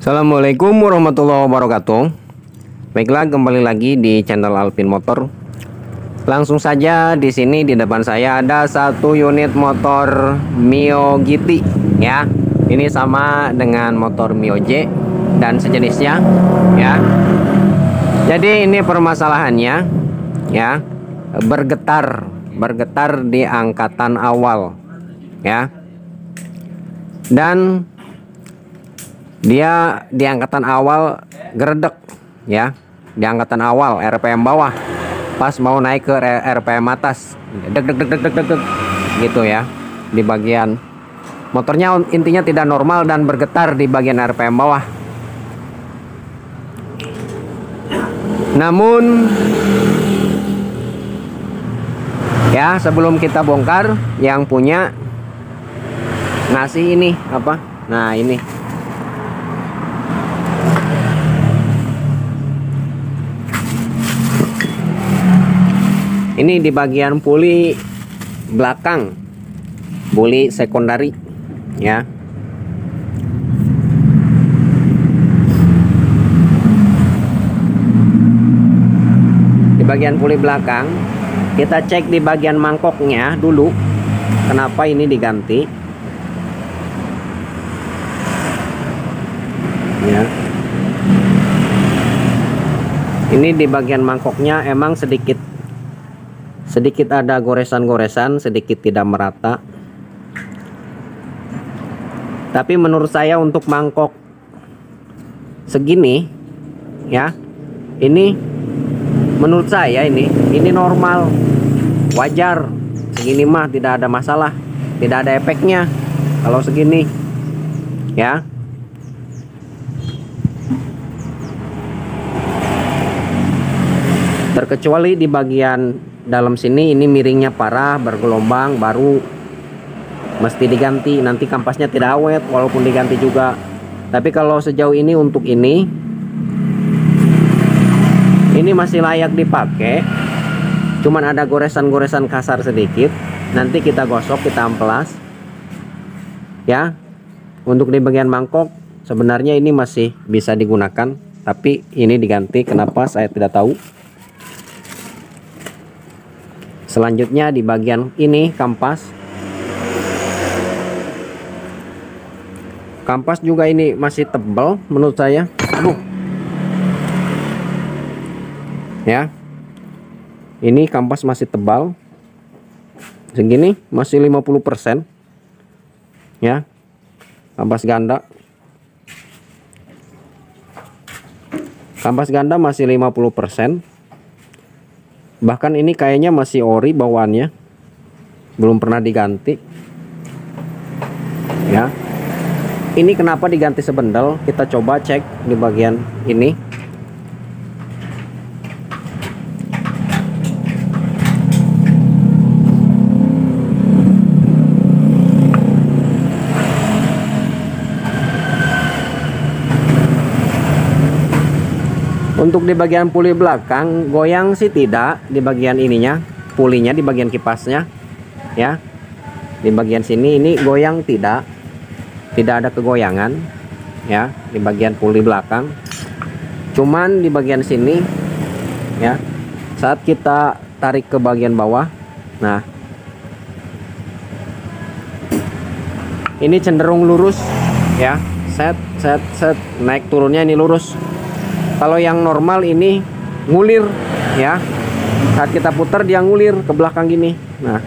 Assalamualaikum warahmatullahi wabarakatuh. Baiklah, kembali lagi di channel Alvin Motor. Langsung saja di sini di depan saya ada satu unit motor Mio GT ya. Ini sama dengan motor Mio J dan sejenisnya ya. Jadi ini permasalahannya ya, bergetar di angkatan awal ya. Dan dia di angkatan awal geredek ya, di angkatan awal RPM bawah, pas mau naik ke RPM atas deg gitu ya. Di bagian motornya intinya tidak normal dan bergetar di bagian RPM bawah. Namun ya, sebelum kita bongkar, yang punya ngasih ini apa, nah ini di bagian puli belakang, puli sekundari ya. Di bagian puli belakang kita cek di bagian mangkoknya dulu, kenapa ini diganti ya. Ini di bagian mangkoknya emang sedikit ada goresan-goresan, sedikit tidak merata. Tapi menurut saya untuk mangkok segini ya, ini menurut saya ini normal, wajar. Segini mah tidak ada masalah, tidak ada efeknya kalau segini ya. Terkecuali di bagian dalam sini ini miringnya parah, bergelombang, baru mesti diganti. Nanti kampasnya tidak awet walaupun diganti juga. Tapi kalau sejauh ini untuk ini masih layak dipakai. Cuman ada goresan-goresan kasar sedikit. Nanti kita gosok, kita amplas ya. Untuk di bagian mangkok sebenarnya ini masih bisa digunakan, tapi ini diganti. Kenapa saya tidak tahu. Selanjutnya di bagian ini kampas juga ini masih tebal menurut saya. Aduh ya, ini kampas masih tebal segini, masih 50% ya. Kampas ganda masih 50%. Bahkan ini kayaknya masih ori bawaannya, belum pernah diganti ya. Ini kenapa diganti sebendel, kita coba cek di bagian ini. Untuk di bagian puli belakang goyang sih tidak, di bagian ininya, pulinya di bagian kipasnya ya. Di bagian sini ini goyang tidak ada kegoyangan ya di bagian puli belakang. Cuman di bagian sini ya, saat kita tarik ke bagian bawah, nah ini cenderung lurus ya. Set naik turunnya ini lurus. Kalau yang normal ini ngulir ya. Saat kita putar dia ngulir ke belakang gini. Nah,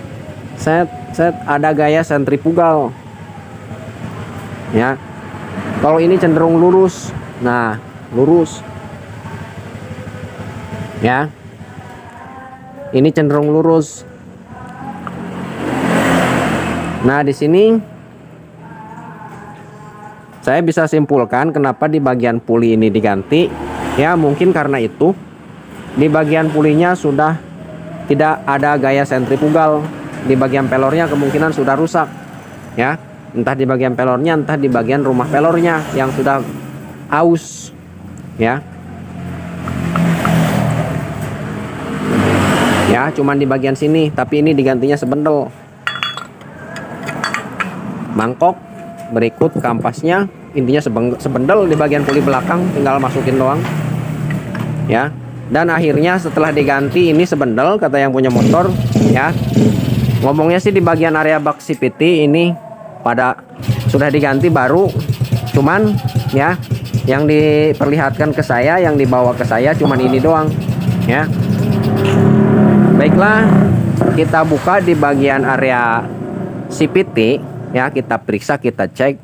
set ada gaya sentrifugal ya. Kalau ini cenderung lurus. Nah, lurus ya. Ini cenderung lurus. Nah, di sini saya bisa simpulkan kenapa di bagian puli ini diganti. Ya, mungkin karena itu di bagian pulinya sudah tidak ada gaya sentrifugal. Di bagian pelornya kemungkinan sudah rusak ya. Entah di bagian pelornya, entah di bagian rumah pelornya yang sudah aus ya. Ya, cuman di bagian sini, tapi ini digantinya sebendel. Mangkok berikut kampasnya intinya sebendel di bagian puli belakang, tinggal masukin doang ya. Dan akhirnya setelah diganti ini sebendel kata yang punya motor ya. Ngomongnya sih di bagian area bak CVT ini pada sudah diganti baru, cuman ya yang diperlihatkan ke saya, yang dibawa ke saya cuman ini doang ya. Baiklah, kita buka di bagian area CVT ya, kita periksa, kita cek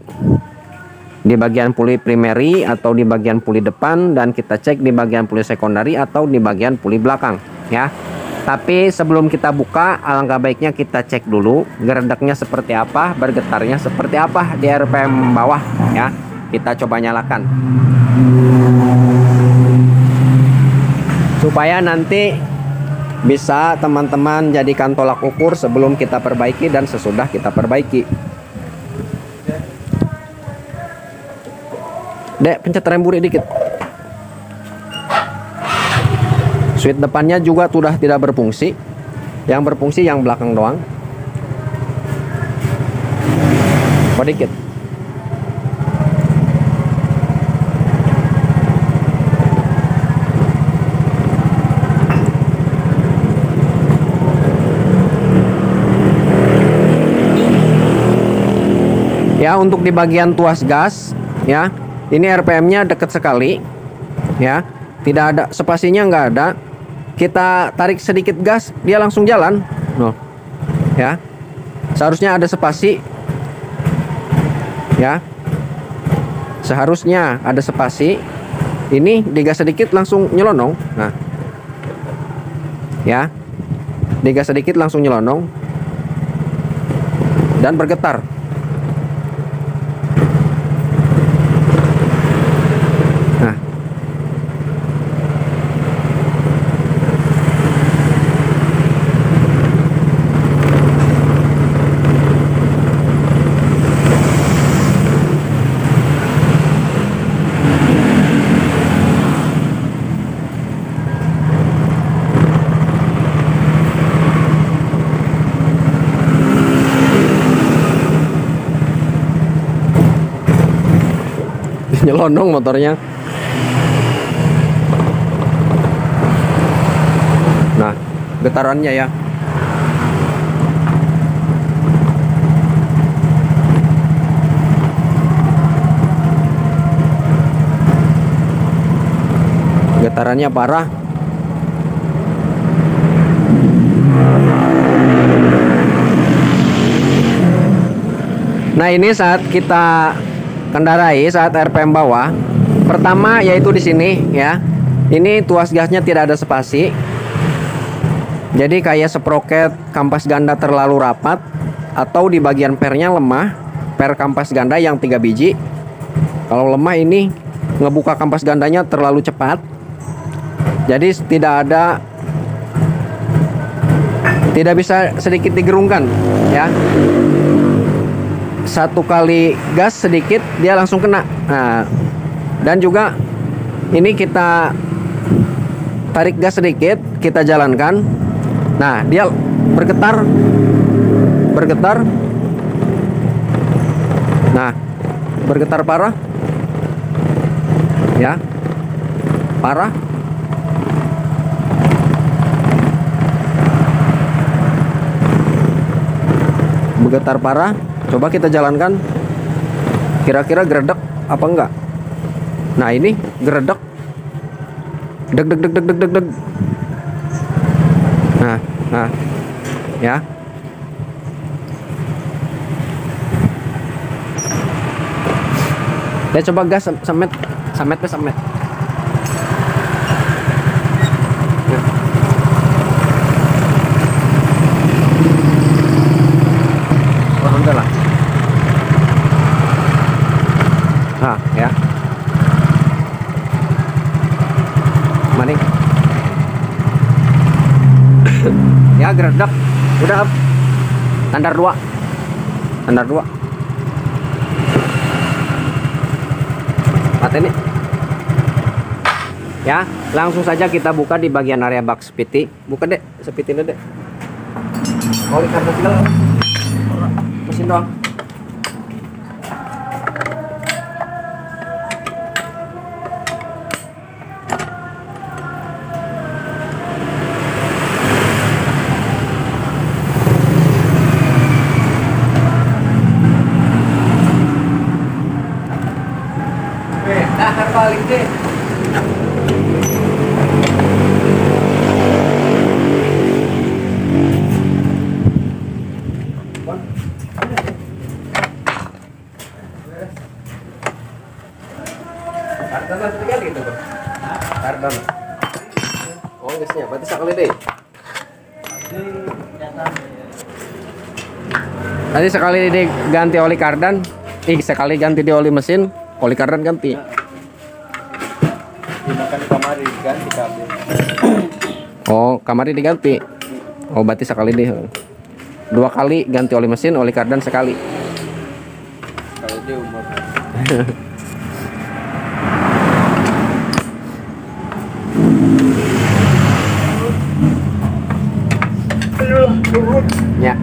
di bagian puli primary atau di bagian puli depan, dan kita cek di bagian puli sekundari atau di bagian puli belakang ya. Tapi sebelum kita buka, alangkah baiknya kita cek dulu geredeknya seperti apa, bergetarnya seperti apa di RPM bawah ya. Kita coba nyalakan supaya nanti bisa teman-teman jadikan tolak ukur sebelum kita perbaiki dan sesudah kita perbaiki. Dek, pencet rem buri dikit. Switch depannya juga sudah tidak berfungsi. Yang berfungsi yang belakang doang. Dikit. Ya, untuk di bagian tuas gas ya, ini RPM-nya dekat sekali ya, tidak ada spasinya, nggak ada. Kita tarik sedikit gas, dia langsung jalan. Noh ya, seharusnya ada spasi ya, seharusnya ada spasi. Ini digas sedikit langsung nyelonong. Nah ya, digas sedikit langsung nyelonong dan bergetar. Nyelonong motornya. Nah, getarannya ya. Getarannya parah. Nah, ini saat kita kendarai, saat RPM bawah, pertama yaitu di sini ya. Ini tuas gasnya tidak ada spasi. Jadi kayak sproket kampas ganda terlalu rapat, atau di bagian pernya lemah, per kampas ganda yang 3 biji. Kalau lemah ini ngebuka kampas gandanya terlalu cepat. Jadi tidak bisa sedikit digerungkan ya. Satu kali gas sedikit dia langsung kena. Nah, dan juga ini kita tarik gas sedikit, kita jalankan. Nah, dia bergetar. Nah, bergetar parah. Ya. Parah. Bergetar parah. Coba kita jalankan, kira-kira geredek apa enggak. Nah, ini geredek, deg. Nah ya. Ya, coba gas samet. Lah. Nah ya, maning ya, geredek udah up. Standar 2 ini ya. Langsung saja kita buka di bagian area bak spiti. Buka dek, spitin dek. Oli kartu tinggal mesin doang. Nah, balik deh. Kardan lah sekali gitu, Bro. Kardan. Oh, gasnya berarti sekali deh. Tadi sekali diganti oli kardan, sekali ganti di oli mesin, oli kardan ganti. Dimakan kamari diganti kabel. Oh, kamari diganti. Oh, berarti sekali deh. 2 kali ganti oli mesin, oli kardan sekali. Kalau dia umur. Ya.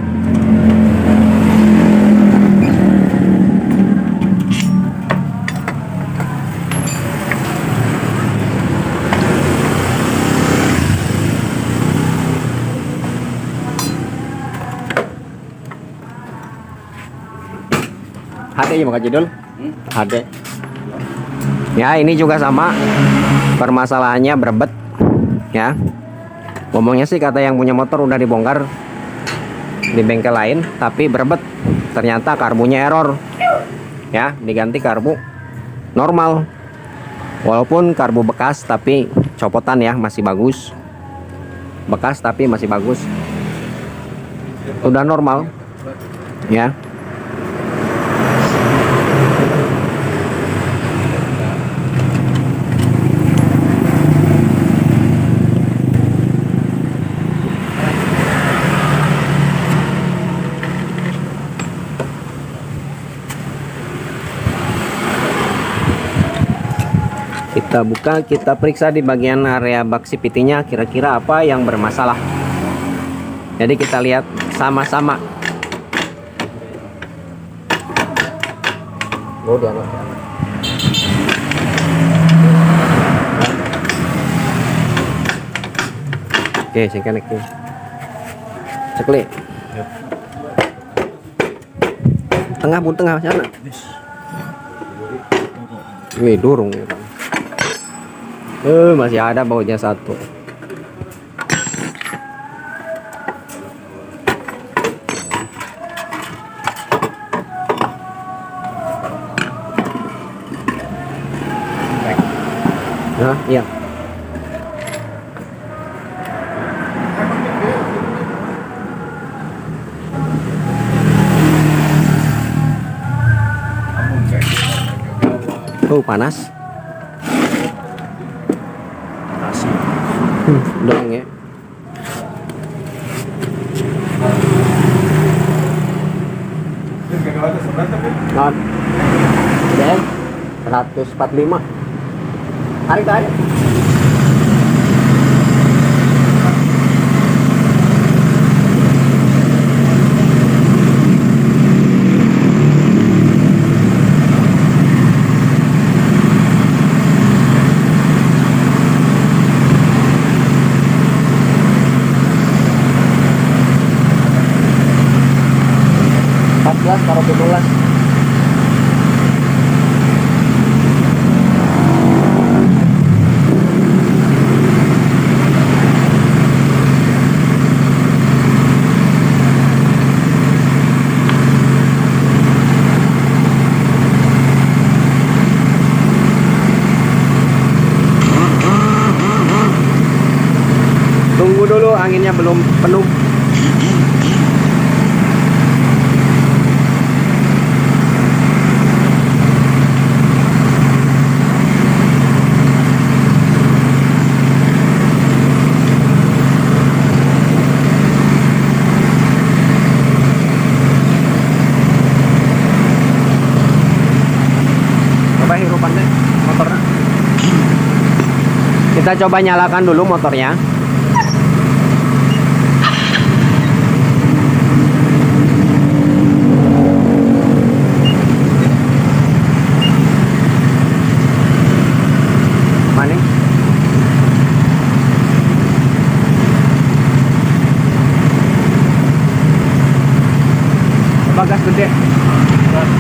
HD ya Maka Jidul? HD. Ya, ini juga sama. Permasalahannya berebet. Ya. Ngomongnya sih kata yang punya motor udah dibongkar di bengkel lain, tapi berebet. Ternyata karbunya error. Ya, diganti karbu normal. Walaupun karbu bekas tapi copotan ya, masih bagus. Bekas tapi masih bagus. Udah normal. Ya. Kita buka, kita periksa di bagian area bak CVT-nya kira-kira apa yang bermasalah. Jadi kita lihat sama-sama. Oh, diangkat. Oke, saya connect nih. Ceklik. Tengah pun tengah sana. Wih, durung. Masih ada bautnya satu. Nah, iya. Oh, panas. Dong ya. Non. Dan 145. Tarik tarik. Taruh 17. Tunggu dulu, anginnya belum penuh. Hirupannya motornya. Kita coba nyalakan dulu motornya. Mana? Coba gas gede. Terus.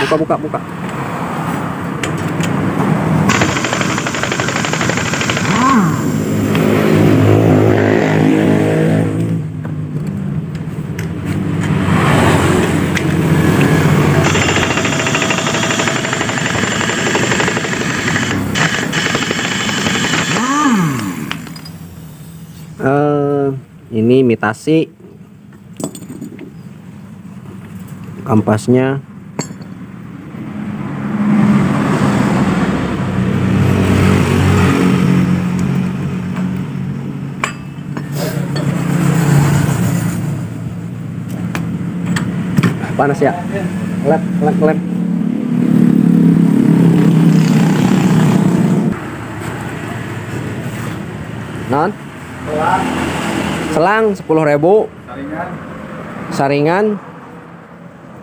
buka. Ini imitasi kampasnya. Panas ya, lep. Non selang 10.000, saringan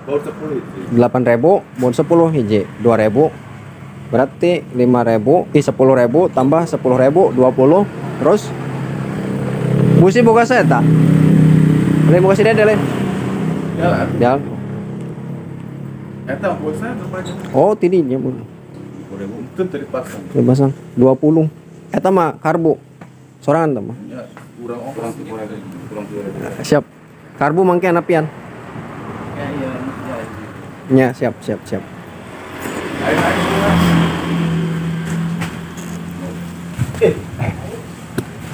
Baut 10 itu. 8.000, bon 10 hiji 2.000, berarti 5.000, 10.000 tambah 10.000 20, terus busi boga saya tak boga si dede Ya, ya. eta bosan rupanya. Oh tidinya bu Boleh mungkin tadi pasang. pasang 20 eta mah karbu sorangan tuh mah. Ya, kurang 3.000. Siap karbu mangke apian Ya. nya siap. Ayo.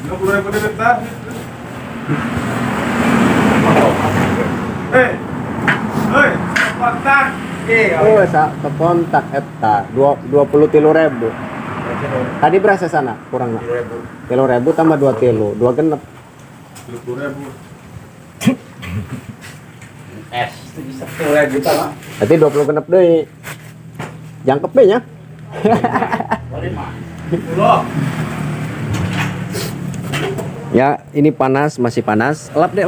50.000 deh bentar. Hei, kontak. oh sa kontak eta 23.000 tadi berasa sana kurang nak 3.000 tambah 2 kilo 2 genep 30.000. Bisa 10.000 tak? berarti 20 genep deh jangkep deh nya ya ini panas masih panas lap deh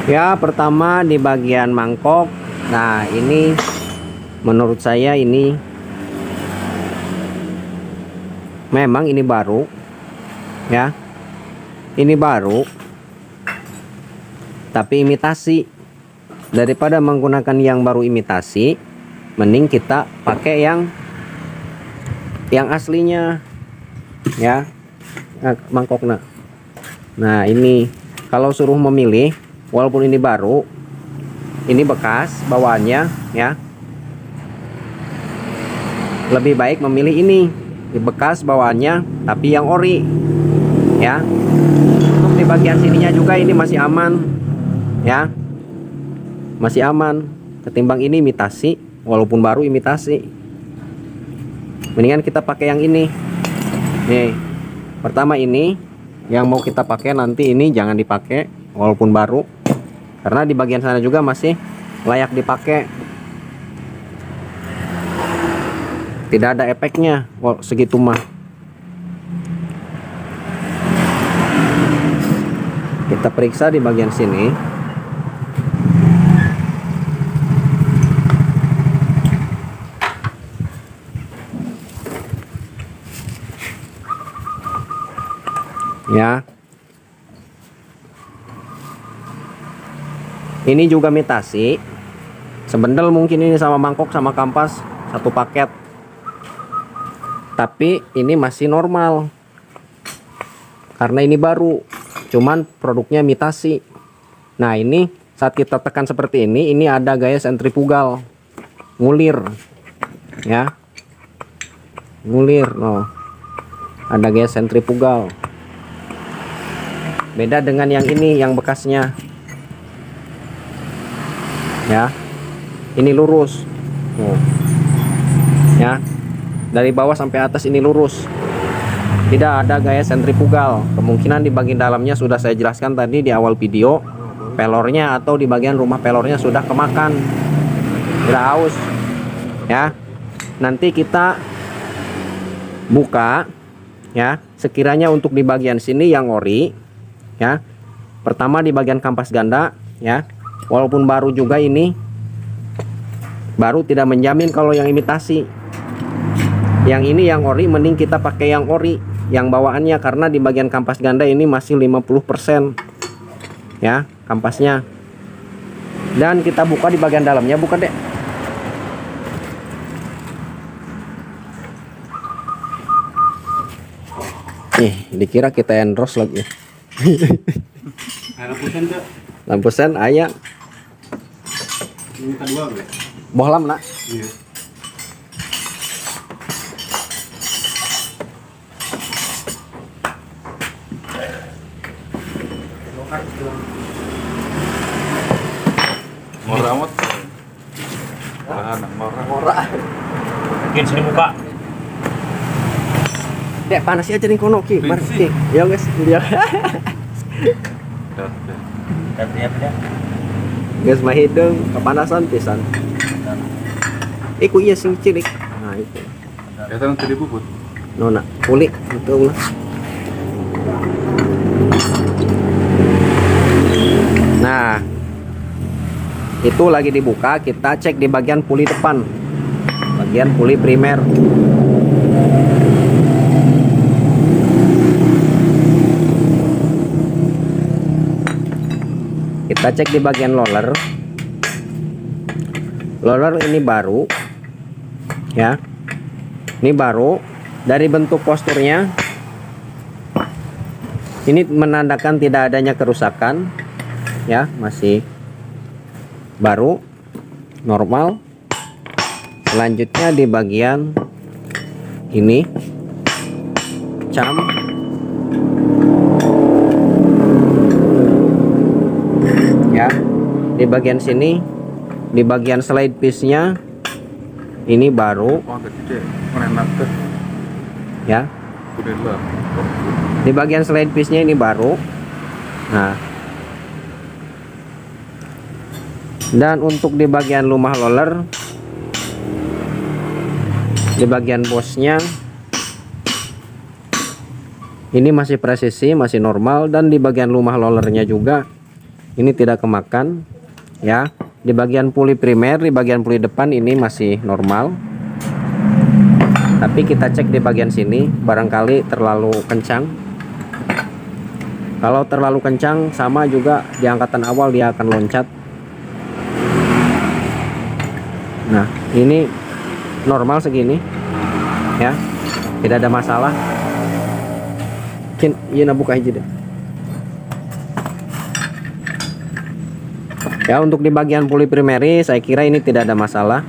ya. Pertama di bagian mangkok. Nah ini menurut saya ini memang ini baru ya, ini baru tapi imitasi. Daripada menggunakan yang baru imitasi, mending kita pakai yang aslinya ya, mangkoknya. Nah ini kalau suruh memilih, walaupun ini baru, ini bekas bawaannya ya, lebih baik memilih ini di bekas bawaannya tapi yang ori ya. Untuk di bagian sininya juga ini masih aman ya, masih aman ketimbang ini imitasi. Walaupun baru imitasi, mendingan kita pakai yang ini nih. Pertama ini yang mau kita pakai, nanti ini jangan dipakai walaupun baru, karena di bagian sana juga masih layak dipakai, tidak ada efeknya segitu mah. Kita periksa di bagian sini. Ya. Ini juga imitasi. Sebendel mungkin ini sama mangkok sama kampas satu paket. Tapi ini masih normal. Karena ini baru. Cuman produknya imitasi. Nah, ini saat kita tekan seperti ini ada gaya sentrifugal. Ngulir. Ya. Ngulir, no. Ada gaya sentrifugal. Beda dengan yang ini, yang bekasnya ya. Ini lurus ya, dari bawah sampai atas ini lurus, tidak ada gaya sentrifugal. Kemungkinan di bagian dalamnya sudah saya jelaskan tadi di awal video, pelornya atau di bagian rumah pelornya sudah kemakan, sudah haus ya. Nanti kita buka ya. Sekiranya untuk di bagian sini yang ori, ya. Pertama di bagian kampas ganda, ya. Walaupun baru juga ini, baru tidak menjamin kalau yang imitasi. Yang ini yang ori, mending kita pakai yang ori, yang bawaannya, karena di bagian kampas ganda ini masih 50%, ya, kampasnya. Dan kita buka di bagian dalamnya, buka deh. Nih, dikira kita endorse lagi. Lampu sen tuh. Lampu sen aya. Ini kedua gue. Bohlam nak. Iya. Murah amat. Ora. Mungkin sini buka. Dek panas aja nih kono ki. Mari ki. Ya guys, dia. Ya. Guys mah hidung kepanasan pisan. Iku iya sing cilik. Nah itu. Ya tangan tadi bubut. Nona, kulit betul lah. Nah, itu lagi dibuka, kita cek di bagian puli depan, bagian puli primer. Kita cek di bagian roller. Roller ini baru, ya. Ini baru. Dari bentuk posturnya, ini menandakan tidak adanya kerusakan, ya, masih baru, normal. Selanjutnya di bagian ini, cam, ya, di bagian sini, di bagian slide piece-nya ini baru, Wah, gede. Menenak tuh. ya. Udah lah. Di bagian slide piece-nya ini baru. Nah, dan untuk di bagian lumah roller, di bagian bosnya ini masih presisi, masih normal. Dan di bagian lumah rollernya juga ini tidak kemakan, ya. Di bagian puli primer, di bagian puli depan ini masih normal. Tapi kita cek di bagian sini, barangkali terlalu kencang. Kalau terlalu kencang, sama juga di angkatan awal dia akan loncat. Nah, ini normal segini, ya, tidak ada masalah. Iya, buka aja deh. Ya, untuk di bagian puli primary, saya kira ini tidak ada masalah.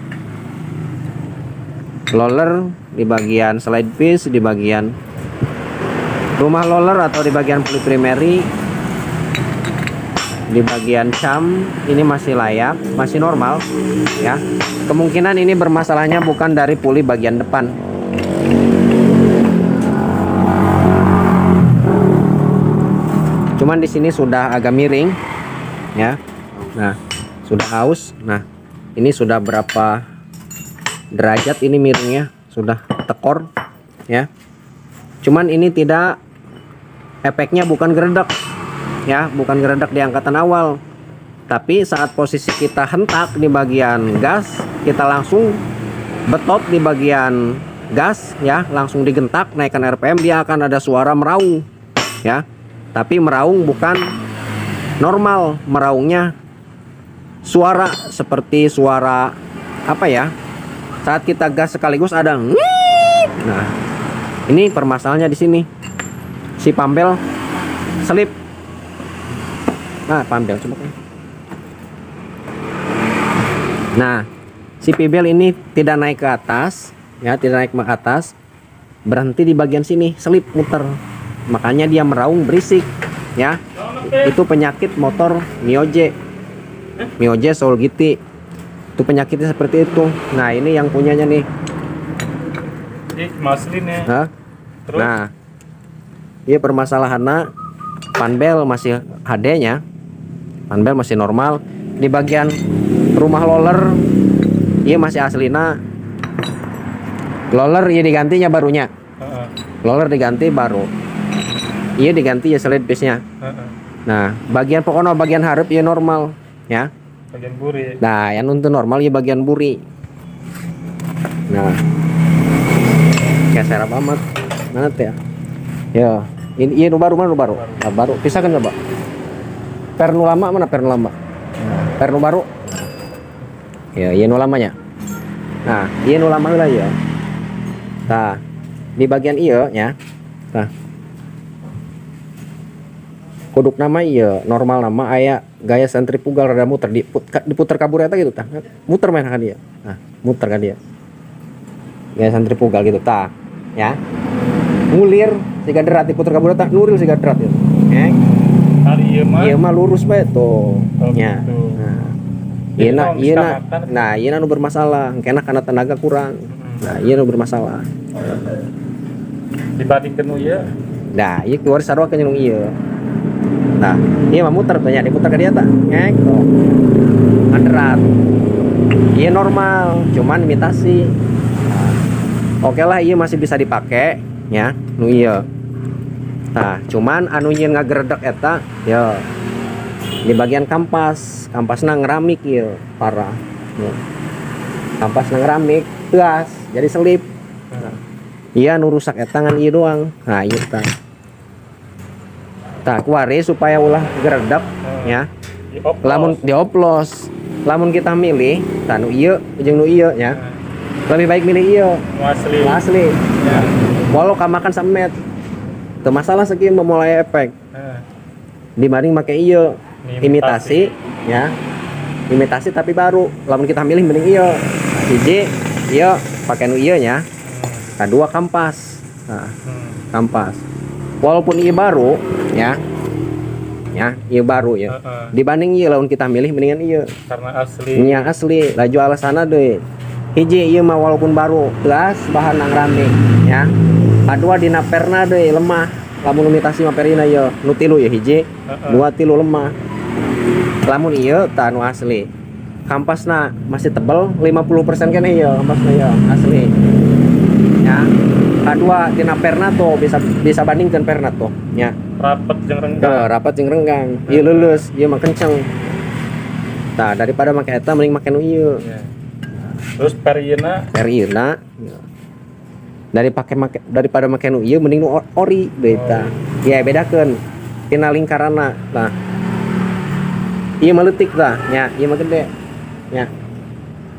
Roller di bagian slide piece, di bagian rumah roller atau di bagian puli primary, di bagian cam ini masih layak, masih normal, ya. Kemungkinan ini bermasalahnya bukan dari puli bagian depan. Cuman di sini sudah agak miring, ya. Nah, sudah haus. Nah, ini sudah berapa derajat ini miringnya, sudah tekor, ya. Cuman ini tidak, efeknya bukan geredak, ya, bukan geredak di angkatan awal. Tapi saat posisi kita hentak di bagian gas, kita langsung betot di bagian gas, ya, langsung digentak naikkan RPM, dia akan ada suara meraung, ya. Tapi meraung bukan normal, meraungnya suara seperti suara apa ya? Saat kita gas sekaligus ada. Nah, ini permasalahannya di sini. Si pambel selip. Nah, pambel coba. Nah, si pibel ini tidak naik ke atas, ya, tidak naik ke atas. Berhenti di bagian sini, selip muter. Makanya dia meraung berisik, ya. Itu penyakit motor Mioje. Mioje Solgiti. Itu penyakitnya seperti itu. Nah, ini yang punyanya nih. Maslin ya. Hah? Terus? Nah, iya permasalahannya panbel masih HD-nya, panbel masih normal. Di bagian rumah roller, iya masih aslina. Roller iya digantinya barunya. roller diganti baru. Iya diganti ya slide piece-nya. Nah, bagian pokoknya bagian harap ya normal, ya. Bagian buri. Nah, yang untuk normal ya bagian buri. Nah, geser apa amat, mana ya? Ya, ini iya baru. Nah, baru. Pisahkan coba. Pernu lama mana pernu lama? Pernu baru. Ya, iya nu lamanya. Nah, iya nu lama lah ya. Nah, di bagian iya ya. Nah, kodok nama iya normal nama aya gaya sentrifugal rada muter diputer kabur eta gitu tah. Muter main kan dia. Nah, muter kan dia. Gaya sentrifugal gitu tah. Ya. Ngulir siga derat diputer kabur eta nuril siga derat gitu. Hari Ieu mah lurus bae tuh. Ya. Gitu. Nah. Jadi Ieu kalau misalkan- nah, ieu nu bermasalah, kena karena tenaga kurang. Nah, ieu nu bermasalah. Dibandingkan ya. Nah, ieu keluar sarua ke jeung ieu. Nah, ieu mah muter teh nya, diputer ke dia tah. Ngek tuh. Nganderat. Ieu normal, cuman imitasi. Nah, oke lah ieu masih bisa dipakai ya, nu ieu. Nah, cuman anu nyeun ngageredek eta ya di bagian kampasna ngeramik ieu parah. Ya. Kampasna ngeramik teas jadi selip. Nah, iya nu rusak eta ngan ieu doang. Nah, ieu tah. Tah kuari supaya ulah geredek ya. Lamun dioplos, lamun kita milih tah nu ieu jeung nu ieu ya. Lebih baik milih ieu. Asli. Nu asli. Ya. Walau kamakan samet. Teu masalah sakieu memulai efek. Dibanding make ieu imitasi ya. Imitasi tapi baru. Lamun kita milih mending ieu. Hiji ieu pakai nu ieu nya. Kedua kampas. Nah, kampas. Walaupun ieu baru ya. Ya, ieu baru ya. Dibanding ieu lamun kita milih mendingan ieu. Karena asli. Nya asli, laju alasana deui. Hiji ieu mah walaupun baru, telas bahan nang rame ya. Kadua dina perna deui lemah. Lamun imitasi mah perina ieu, nu tilu ya hiji, dua tilu lemah. Lamun ieu tah nu asli. Kampasna masih tebel 50% kene ieu kampasna ieu asli. Ya. Kadua dina perna tuh bisa bandingkeun perna tuh ya. Rapet jeung renggang. Tuh, rapat jeung renggang. Ieu leuleus, ieu mah kenceng. Tah daripada make eta mending make nu ieu. Ya. Terus Perieuna daripada make nu ieu mending nu ori deui tah. Ya bedakeun tina lingkaranna. Nah. Ieu mah leutik tah, nya ieu mah gede. Ya.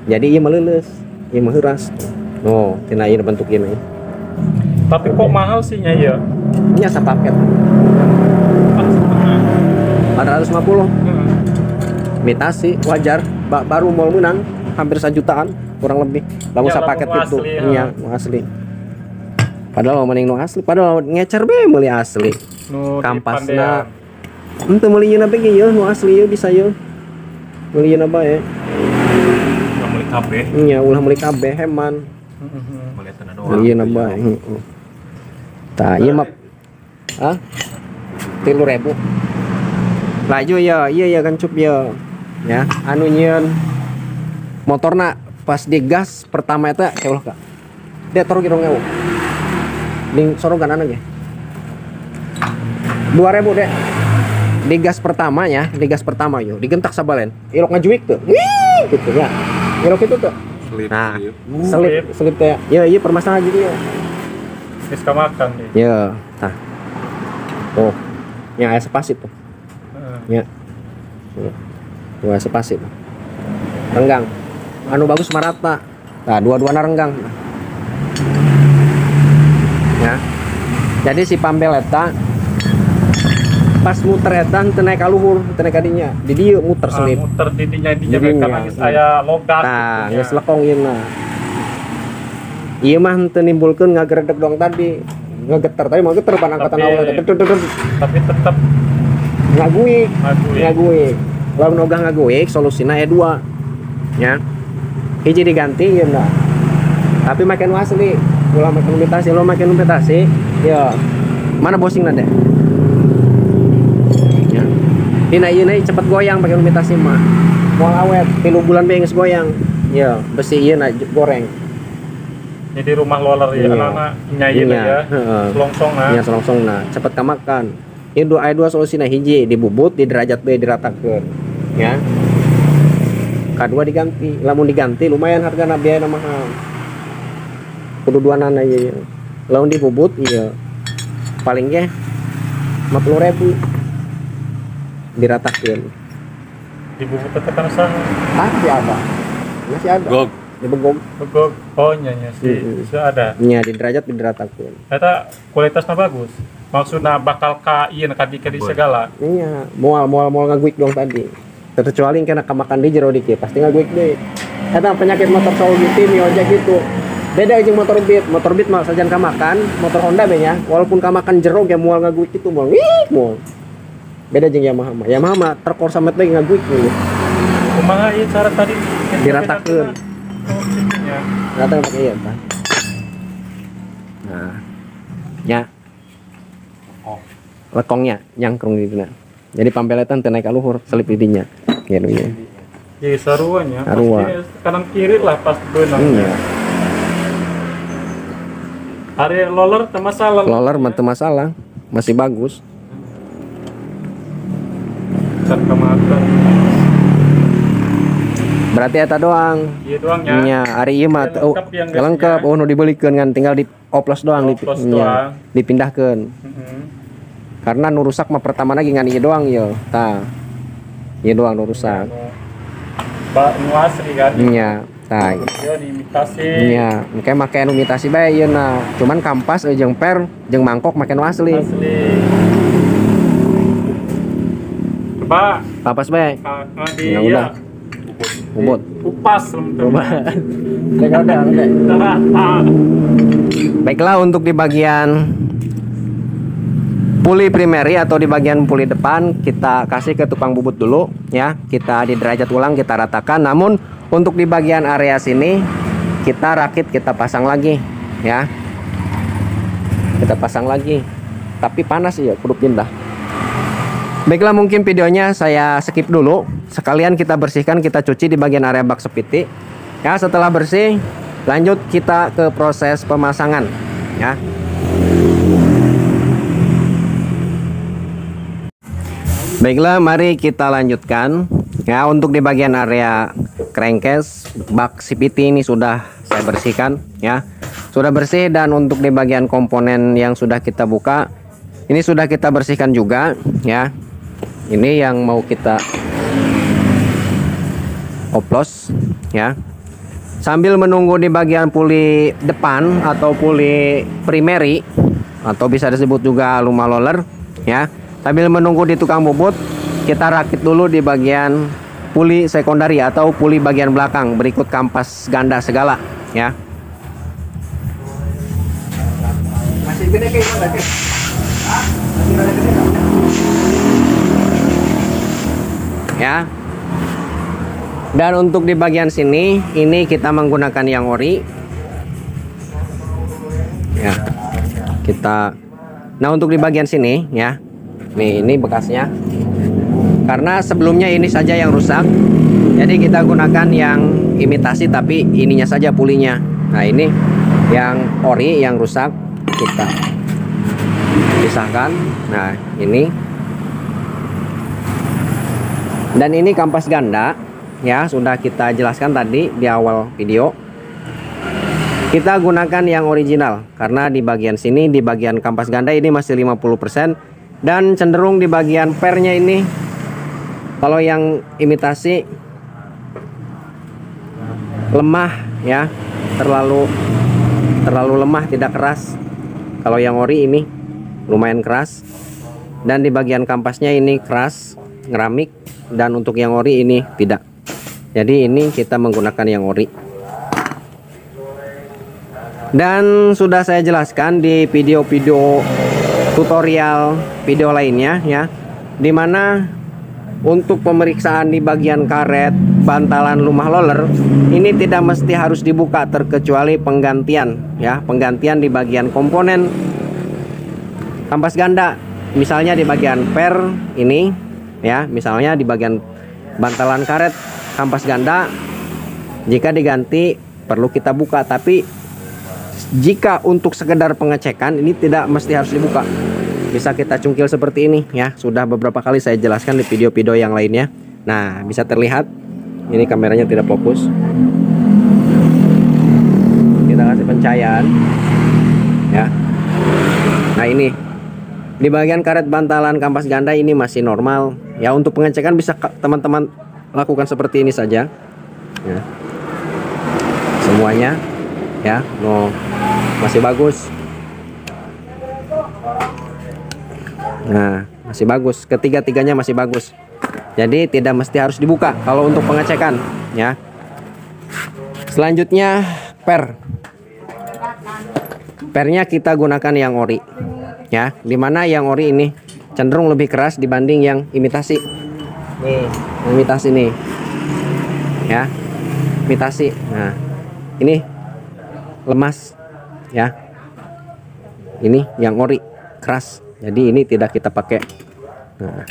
Jadi ieu mah leuleus, ieu mah heuras. Oh, tina ieu bentuk ieu. Tapi kok mahal sih nya ya? Nya sapaket 450. Imitasi wajar, baru mau menang hampir 1 jutaan kurang lebih. Lamun Ya, sapaket lamun itu asli, ya. nya nu asli. Padahal mending nu asli, padahal ngecer be meuli asli. Nu Kampasna henteu meuli ieu na ge ieu nu asli ieu bisa ieu. Meuli ieu na bae. nggak beli kabeh. Nya ulah meuli kabeh heman. Boleh tenan Meuli ieu na bae. Heeh. Tah ieu mah 3.000. Laju ya, iya kan cup ya. Ya, anu nyieun motorna pas digas pertama eta eueuh Kak. Dia taruh girong ewu. Ding sorogan anu ge. 2.000 deh. Digas pertamanya, digas pertama yo, digentak sabalen. Ilok ngajuik tuh. Wih, gitu ya. Ilok itu tuh. Selip, Nah, selip. selip teh. Ya, iya permasalahan gitu ya. Wis kamakan deh. Ya, tah. Oh, yang aya spasi tuh. Ya. Dua spasi tuh. Renggang. Anu bagus marata. Nah, dua-duana renggang. Ya. Jadi si pambel eta pas muter eta teu naik ka luhur, teu naik ka dinya. Di dieu muter selip. Muter didinya Didinya, karena geus aya logat. Tah, gitu geus nya. lekong ieu mah. Ieu mah teu nimbulkeun ngageredek doang tadi. Ngegeter tadi mah geter pan angkatan Tapi- awal teh. Tapi tetap Ngaguik. ngaguin. Ngaguik. Lamun ogah ngaguik solusina aya dua. Ya. Hiji diganti ieu mah. Tapi make nu asli. Ulah make imitasi, lo make imitasi. Ya. Mana bosingna teh? Ya. Dina ieu cepet goyang pakai imitasi mah. Moal awet 3 bulan bae geus goyang. Ya, besi ieu na goreng. Jadi rumah roller ya Iya. anak-anak nyanyi Iya, ya. heeh. Longsong nah. nya selongsong nah cepet kamakan. Ini dua solusi nah hiji dibubut di derajat B diratakeun ya. Kedua diganti, lamun diganti lumayan hargana biaya mahal. Kudu duanana ieu. Lamun dibubut iya paling ge 50.000 diratakeun. Di buku tetepan sah. Masih ada. Masih ada. Gog. Dibegog. Begog. Oh nyanyi sih. Sudah ada. Nya di derajat diratakeun. Eta kualitasnya bagus. Maksudnya bakal ka ieu kadi segala. Iya, moal ngaguik dong tadi. Terkecuali kena kemakan di jero dikit, pasti ngaguik deh. Eta penyakit motor Soul gitu, Mioja gitu. Beda jeung motor beat mah sajan kamakan, motor Honda be nya, walaupun kamakan jero ge moal ngaguik gitu moal. Moal. Beda jeung Yamaha mah. Yamaha mah terkor samet lagi ngaguik gitu. Kumaha ieu cara tadi Diratakeun. Oh, itunya. Rata pakai ieu tah. Nah. Ya. Lekongnya nyangkrung di dieu. Jadi pampeletan teu naik ka luhur, selip di dinya. Gitu ya. Jadi saruanya Sarua. pasti kanan kiri lah pas beunang. Iya. Hari roller teu masalah. Roller mah teu masalah, masih bagus. Cat kamakan. Berarti eta doang. Ieu doang ya. Nya ari ieu mah Yang lengkap yang gasnya. lengkap nu dibelikeun kan tinggal di oplos doang Oplos nya, doang. dipindahkeun. Heeh. Karena nu rusak mah pertama lagi ngan ieu doang ieu. Tah. Ieu doang nu rusak. Nu asli kan. Nya, tah. Ieu diimitasi. Nya, engke make nu imitasi bae ieu na. Cuman kampas jeung per jeung mangkok make nu asli. Asli. Coba Papas bae. di Ya ya. udah. Bubut. Kupas Coba. Udah. Rata. Baiklah, untuk di bagian puli primary atau di bagian puli depan kita kasih ke tukang bubut dulu ya. Kita di derajat ulang kita ratakan. Namun untuk di bagian area sini kita rakit, kita pasang lagi ya. Kita pasang lagi. Tapi panas ya, kudu pindah. Baiklah, mungkin videonya saya skip dulu. Sekalian kita bersihkan, kita cuci di bagian area bak sepiti. Ya, setelah bersih, lanjut kita ke proses pemasangan ya. Baiklah, mari kita lanjutkan. Ya, untuk di bagian area crankcase, bak CVT ini sudah saya bersihkan ya. Sudah bersih, dan untuk di bagian komponen yang sudah kita buka, ini sudah kita bersihkan juga ya. Ini yang mau kita oplos ya. Sambil menunggu di bagian puli depan atau puli primary atau bisa disebut juga luma roller ya. Sambil menunggu di tukang bubut, kita rakit dulu di bagian puli sekundari atau puli bagian belakang berikut kampas ganda segala ya. Masih gede kayak gimana, Kek? Hah? Masih rada gede kan? Ya. Dan untuk di bagian sini ini kita menggunakan yang ori ya. Nah, untuk di bagian sini ya, nih ini bekasnya, karena sebelumnya ini saja yang rusak, jadi kita gunakan yang imitasi tapi ininya saja pulinya. Nah, ini yang ori yang rusak, kita pisahkan. Nah, ini dan ini kampas ganda ya, sudah kita jelaskan tadi di awal video. Kita gunakan yang original karena di bagian sini, di bagian kampas ganda ini masih 50%, dan cenderung di bagian pernya ini, kalau yang imitasi lemah ya, terlalu lemah, tidak keras. Kalau yang ori ini lumayan keras, dan di bagian kampasnya ini keras, ngeramik, dan untuk yang ori ini tidak. Jadi ini kita menggunakan yang ori. Dan sudah saya jelaskan di video-video tutorial video lainnya ya, dimana untuk pemeriksaan di bagian karet bantalan lumah roller ini tidak mesti harus dibuka, terkecuali penggantian ya, penggantian di bagian komponen kampas ganda, misalnya di bagian per ini ya, misalnya di bagian bantalan karet kampas ganda, jika diganti perlu kita buka. Tapi Jika untuk sekedar pengecekan ini tidak mesti harus dibuka. Bisa kita cungkil seperti ini ya. Sudah beberapa kali saya jelaskan di video-video yang lainnya. Nah, bisa terlihat. Ini kameranya tidak fokus. Kita kasih pencahayaan. Ya. Nah, ini di bagian karet bantalan kampas ganda ini masih normal. Ya, untuk pengecekan bisa teman-teman lakukan seperti ini saja. Ya. Semuanya ya, masih bagus. Nah, masih bagus. Ketiga-tiganya masih bagus. Jadi tidak mesti harus dibuka kalau untuk pengecekan ya. Selanjutnya pernya kita gunakan yang ori ya, dimana yang ori ini cenderung lebih keras dibanding yang imitasi. Nih, imitasi nih ya, imitasi. Nah, ini lemas ya, ini yang ori keras, jadi ini tidak kita pakai. Nah.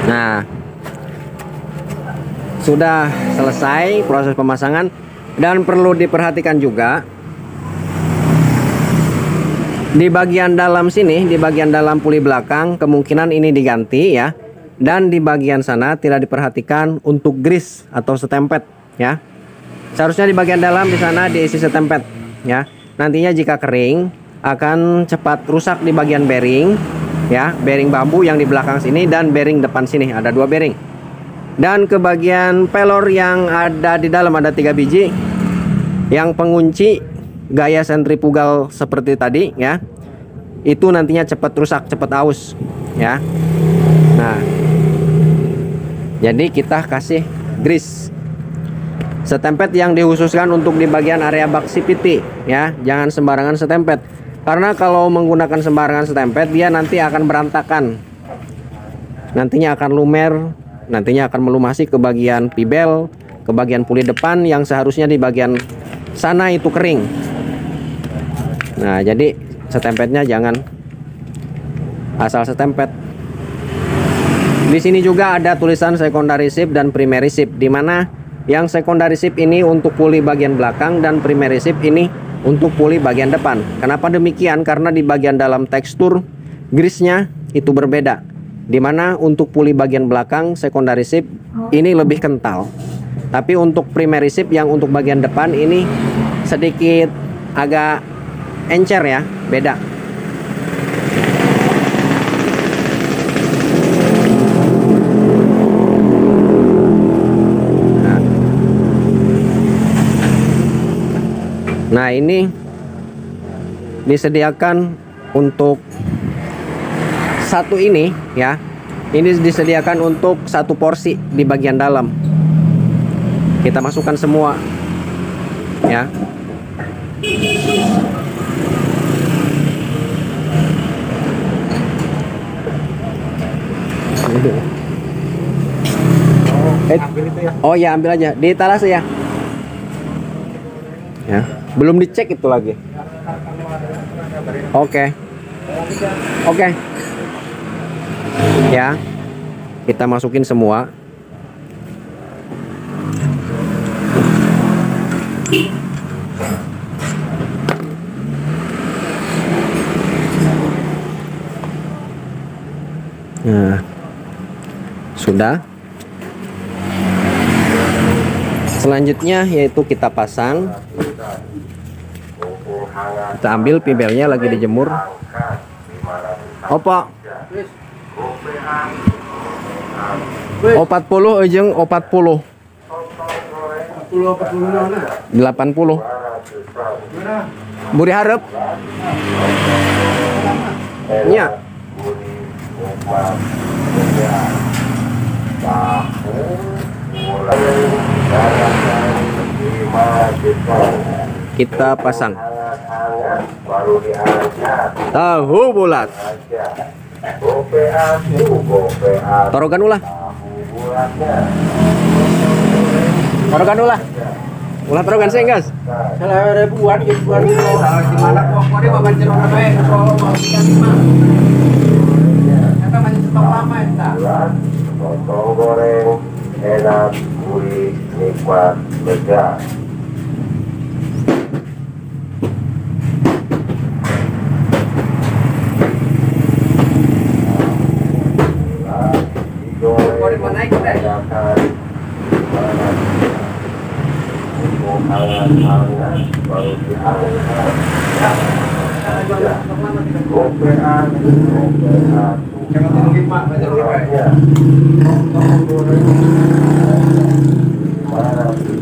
Nah, sudah selesai proses pemasangan, dan perlu diperhatikan juga di bagian dalam sini, di bagian dalam puli belakang kemungkinan ini diganti ya, dan di bagian sana tidak diperhatikan untuk grease atau setempet ya. Seharusnya di bagian dalam di sana diisi setempet ya. Nantinya jika kering akan cepat rusak di bagian bearing ya, bearing bambu yang di belakang sini dan bearing depan sini, ada 2 bearing. Dan ke bagian pelor yang ada di dalam ada 3 biji yang pengunci gaya sentrifugal seperti tadi ya, itu nantinya cepat rusak, cepat aus ya. Nah, jadi kita kasih grease setempet yang dikhususkan untuk di bagian area bak CVT ya, jangan sembarangan setempet. Karena kalau menggunakan sembarangan setempet dia nanti akan berantakan, nantinya akan lumer, nantinya akan melumasi ke bagian pibel, ke bagian puli depan yang seharusnya di bagian sana itu kering. Nah, jadi setempetnya jangan asal setempet. Di sini juga ada tulisan secondary ship dan primary ship, di mana yang secondary ship ini untuk puli bagian belakang dan primary ship ini untuk puli bagian depan. Kenapa demikian? Karena di bagian dalam tekstur grease-nya itu berbeda. Dimana untuk puli bagian belakang secondary ship ini lebih kental, tapi untuk primary ship yang untuk bagian depan ini sedikit agak encer ya, beda. Nah, ini disediakan untuk satu ini ya. Ini disediakan untuk satu porsi di bagian dalam. Kita masukkan semua ya. Oh ya, ambil aja di talas ya. Ya, belum dicek itu lagi. Oke. Oke. Ya, kita masukin semua. Nah, sudah. Selanjutnya yaitu kita pasang. Kita ambil pibelnya lagi dijemur. Opo. O 40 jeung O 40. 80. Buri harap. Nya. Kita pasang tahu bulat. Taruhkan ulah. Taruhkan ulah. Ulah taruhkan sih gas. Kalau ribuan ribuan di mana kok dia bawa jeruk apa ya? Kalau mau ikan lima. Kata masih stok lama ya. Lontong goreng enak, gurih, nikmat, lega. Goreng naik deh. Hangat-hangat baru diangkat. Gopean.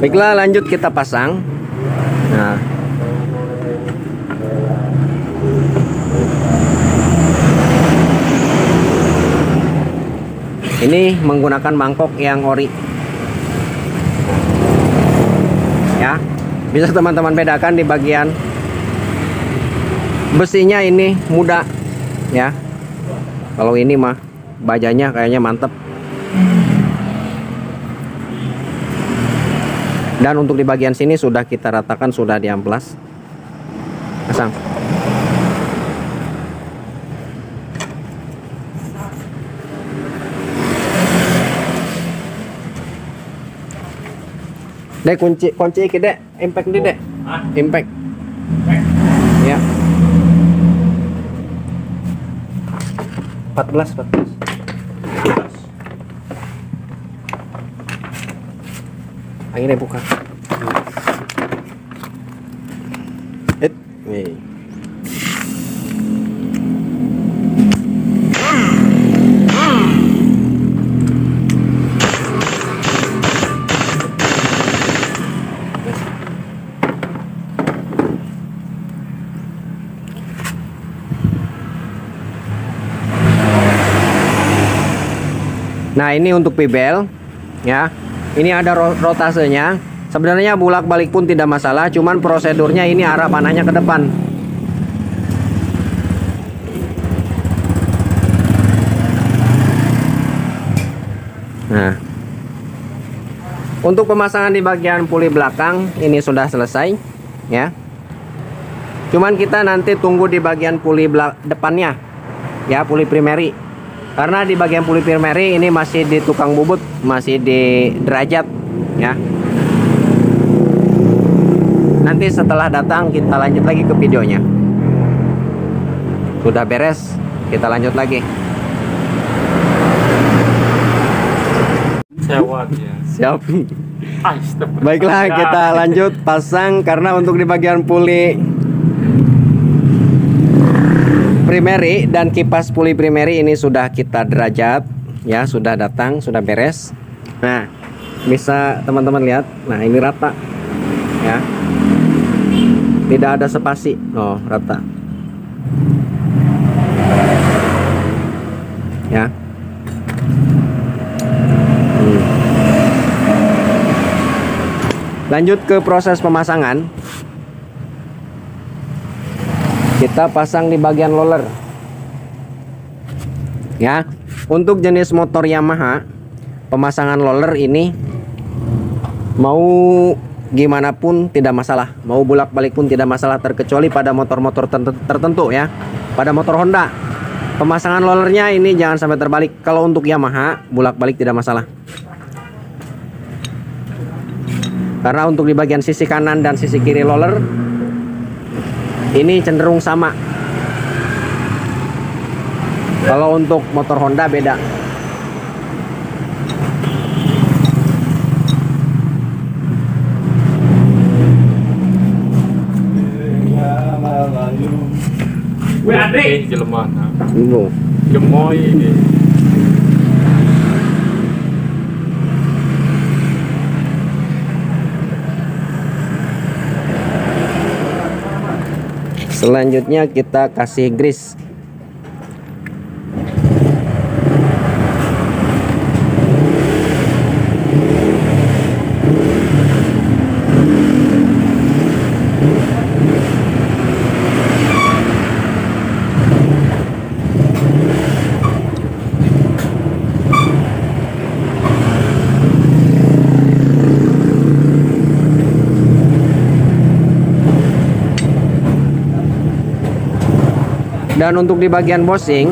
Baiklah, lanjut kita pasang. Nah, ini menggunakan mangkok yang ori. Ya, bisa teman-teman bedakan di bagian besinya ini muda, ya. Kalau ini mah bajanya kayaknya mantep. Dan untuk di bagian sini sudah kita ratakan, sudah diamplas. Pasang. Dek kunci iki dek, impact di dek. Impact. Ya. 14. Akhirnya buka. Nih. Nah, ini untuk pibel, ya. Ini ada rotasenya. Sebenarnya bolak-balik pun tidak masalah, cuman prosedurnya ini arah panahnya ke depan. Nah, untuk pemasangan di bagian puli belakang ini sudah selesai, ya. Cuman kita nanti tunggu di bagian puli depannya, ya, puli primary. Karena di bagian puli primary ini masih di tukang bubut, masih di derajat, ya. Nanti setelah datang kita lanjut lagi ke videonya. Sudah beres, kita lanjut lagi. Sewa dia. Siap. Astagfirullah. Baiklah, kita lanjut pasang. Karena untuk di bagian puli primary dan kipas puli primary ini sudah kita derajat, ya, sudah datang, sudah beres. Nah, bisa teman-teman lihat. Nah, ini rata, ya, tidak ada spasi. Oh, rata, ya. Lanjut ke proses pemasangan. Kita pasang di bagian roller, ya. Untuk jenis motor Yamaha, pemasangan roller ini mau gimana pun tidak masalah, mau bolak-balik pun tidak masalah, terkecuali pada motor-motor tertentu, ya. Pada motor Honda, pemasangan rollernya ini jangan sampai terbalik. Kalau untuk Yamaha, bolak-balik tidak masalah. Karena untuk di bagian sisi kanan dan sisi kiri roller ini cenderung sama. Kalau untuk motor Honda beda. Wih, jelema. Ini. Gemoy ini. Selanjutnya kita kasih grease. Dan untuk di bagian bushing,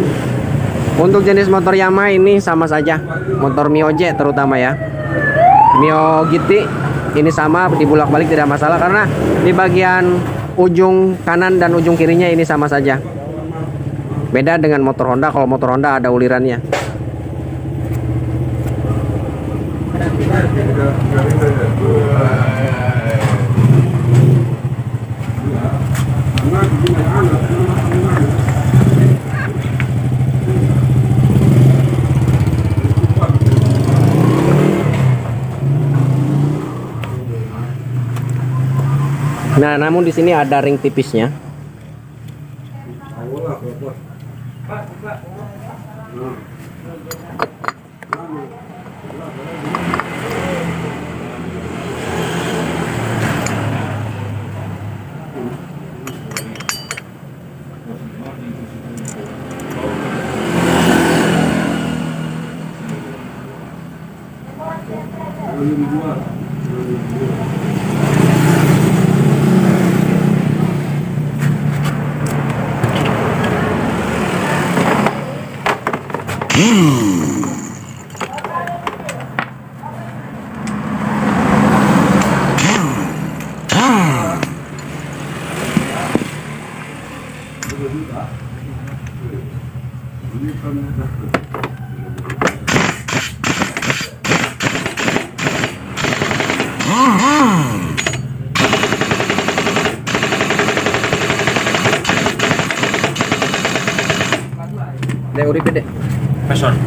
untuk jenis motor Yamaha ini sama saja. Motor Mio J terutama ya. Mio GT ini sama, dibulak-balik tidak masalah karena di bagian ujung kanan dan ujung kirinya ini sama saja. Beda dengan motor Honda, kalau motor Honda ada ulirannya. Nah, namun di sini ada ring tipisnya.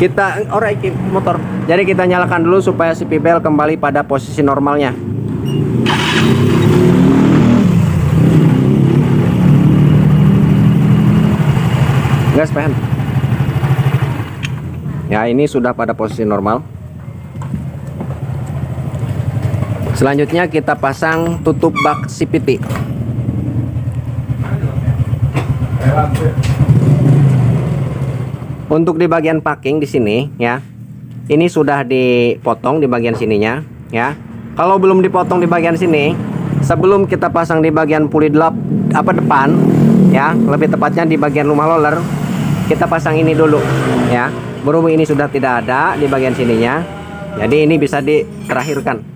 Kita motor. Jadi kita nyalakan dulu supaya si pibel kembali pada posisi normalnya. Gas pen. Ya, ini sudah pada posisi normal. Selanjutnya kita pasang tutup bak CVT. Untuk di bagian packing di sini ya, ini sudah dipotong di bagian sininya ya. Kalau belum dipotong di bagian sini, sebelum kita pasang di bagian puli depan ya, lebih tepatnya di bagian rumah roller, kita pasang ini dulu ya. Berhubung ini sudah tidak ada di bagian sininya, jadi ini bisa diterakhirkan.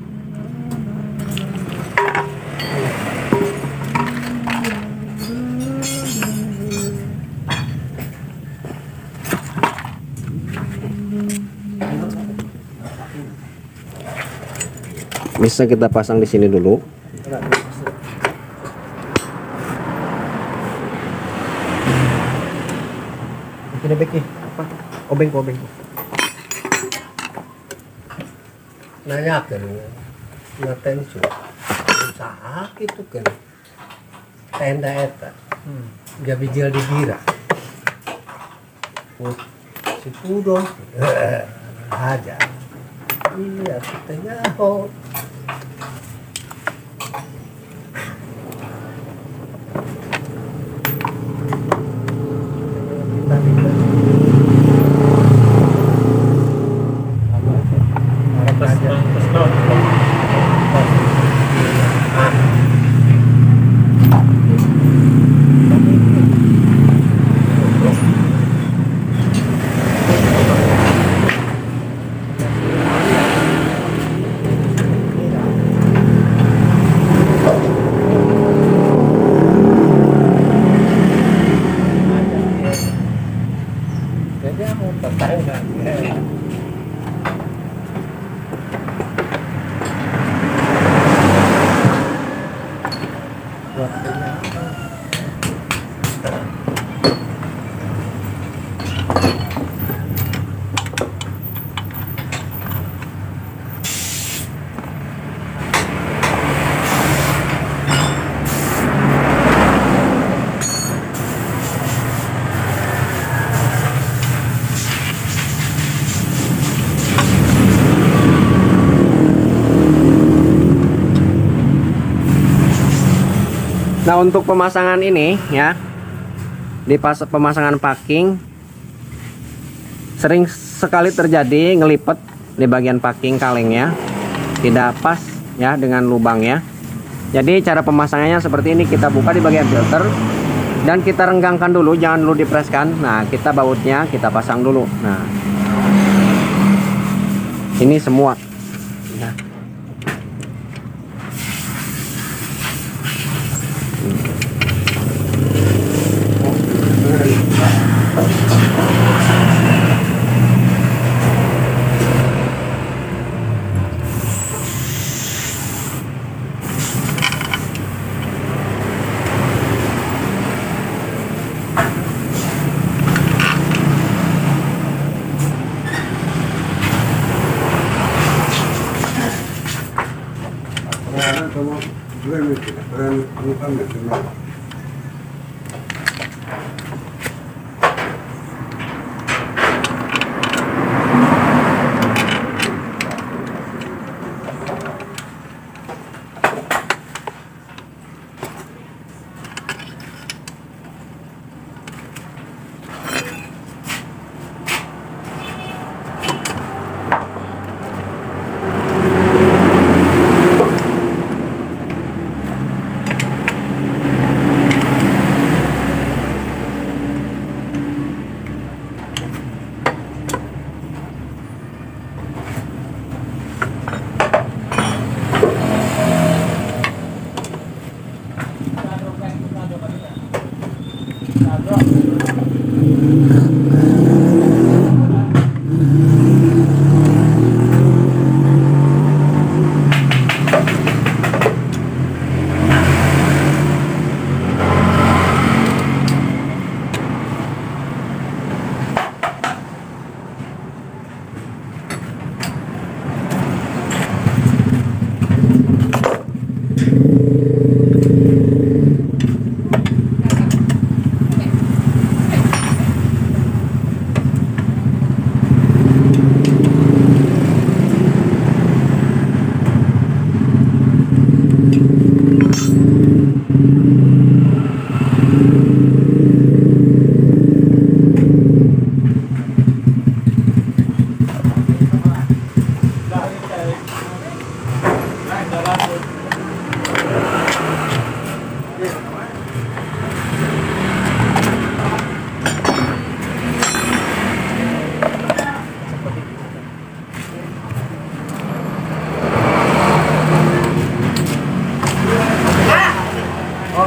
Bisa kita pasang di sini dulu. Ini beki apa? Obeng. Nanya kan, ngatain su, usaha itu kan, tenda eta, gabi jual di bira, si pudo, aja, iya kita nyaho. Nah, untuk pemasangan ini ya, di pemasangan packing sering sekali terjadi ngelipet di bagian packing kalengnya, tidak pas ya dengan lubangnya. Jadi cara pemasangannya seperti ini, kita buka di bagian filter dan kita renggangkan dulu, jangan dulu dipreskan. Nah, kita bautnya kita pasang dulu. Nah, ini semua ya.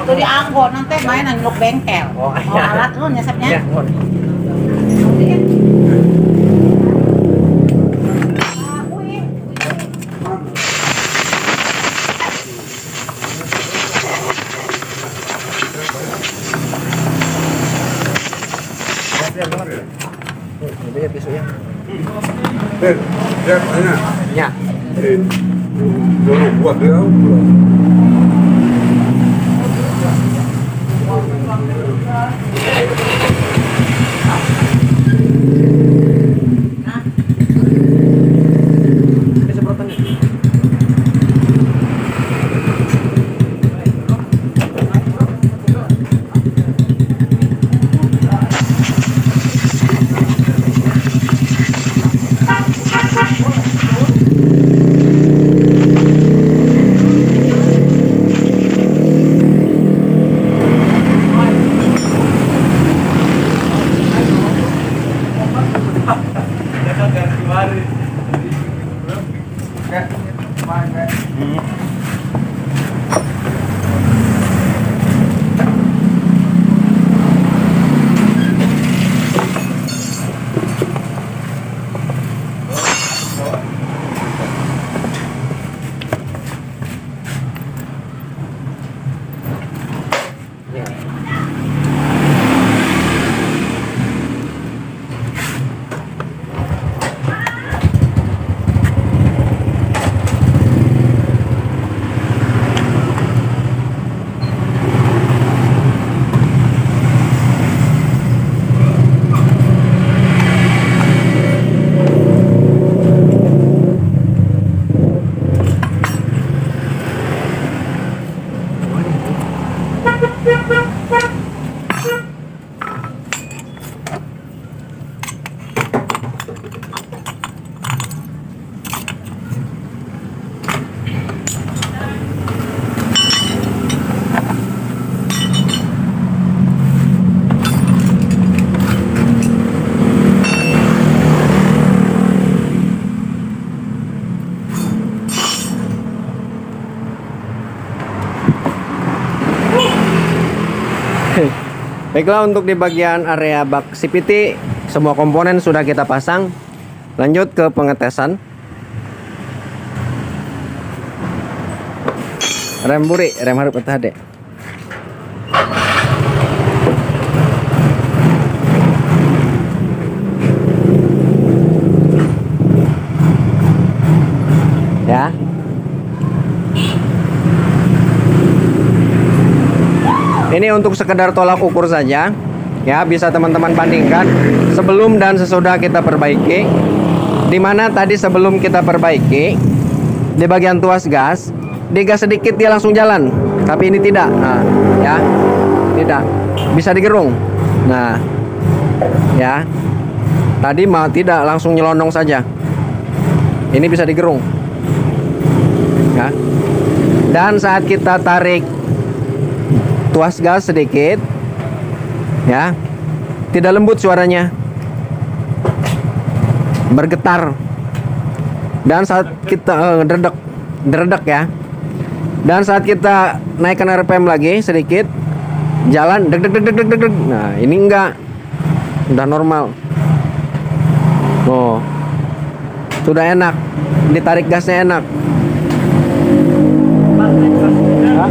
Itu di angkot nanti main nyeluk bengkel. Oh, Mau iya. alat lu nyesepnya. Ya, mohon. Ini ya tisunya. Ya. Buat dia. Ini semprotannya. Baiklah, untuk di bagian area bak CVT semua komponen sudah kita pasang. Lanjut ke pengetesan. Rem buri, rem harap tadi. Ya. Ini untuk sekedar tolak ukur saja. Ya, bisa teman-teman bandingkan sebelum dan sesudah kita perbaiki. Dimana tadi sebelum kita perbaiki di bagian tuas gas, digas sedikit dia langsung jalan. Tapi ini tidak. Nah, ya. Tidak. Bisa digerung. Nah. Ya. Tadi mah tidak, langsung nyelonong saja. Ini bisa digerung. Ya. Dan saat kita tarik tuas gas sedikit, ya, tidak lembut suaranya, bergetar. Dan saat kita deredek ya. Dan saat kita naikkan RPM lagi sedikit, jalan deg deg deg deg deg deg. Nah, ini enggak, udah normal. Oh, sudah enak, ditarik gasnya enak. Hah?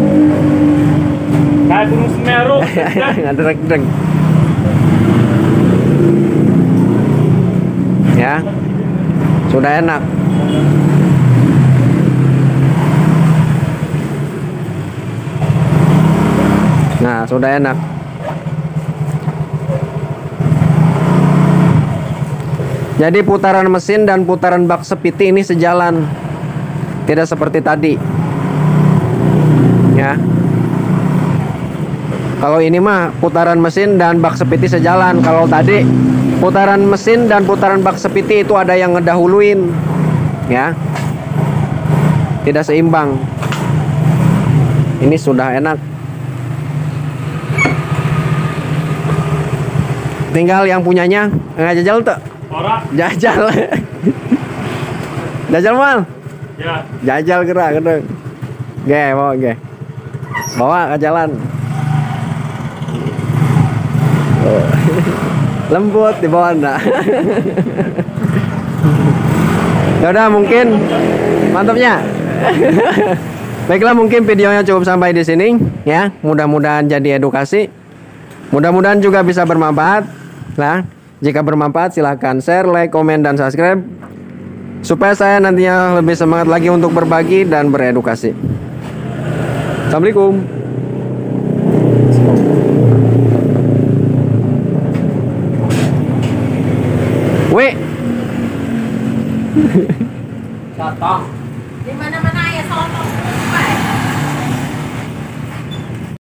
Kayak Gunung Semeru. Ngadreg-dreg. Ya. Sudah enak. Nah, sudah enak. Jadi putaran mesin dan putaran bak CVT ini sejalan. Tidak seperti tadi. Ya. Kalau ini mah putaran mesin dan bak CVT sejalan. Kalau tadi putaran mesin dan putaran bak CVT itu ada yang ngedahuluin, ya, tidak seimbang. Ini sudah enak. Tinggal yang punyanya nggak jajal tuh. Ora. Jajal. Jajal mal. Ya. Jajal gerak gedeng. Ge, bawa ge. Bawa ke jalan. Lembut di bawah anda. Ya udah, mungkin mantapnya. Baiklah, mungkin videonya cukup sampai di sini ya. Mudah-mudahan jadi edukasi. Mudah-mudahan juga bisa bermanfaat. Nah, jika bermanfaat silahkan share, like, komen, dan subscribe supaya saya nantinya lebih semangat lagi untuk berbagi dan beredukasi. Assalamualaikum. Weh. Datang.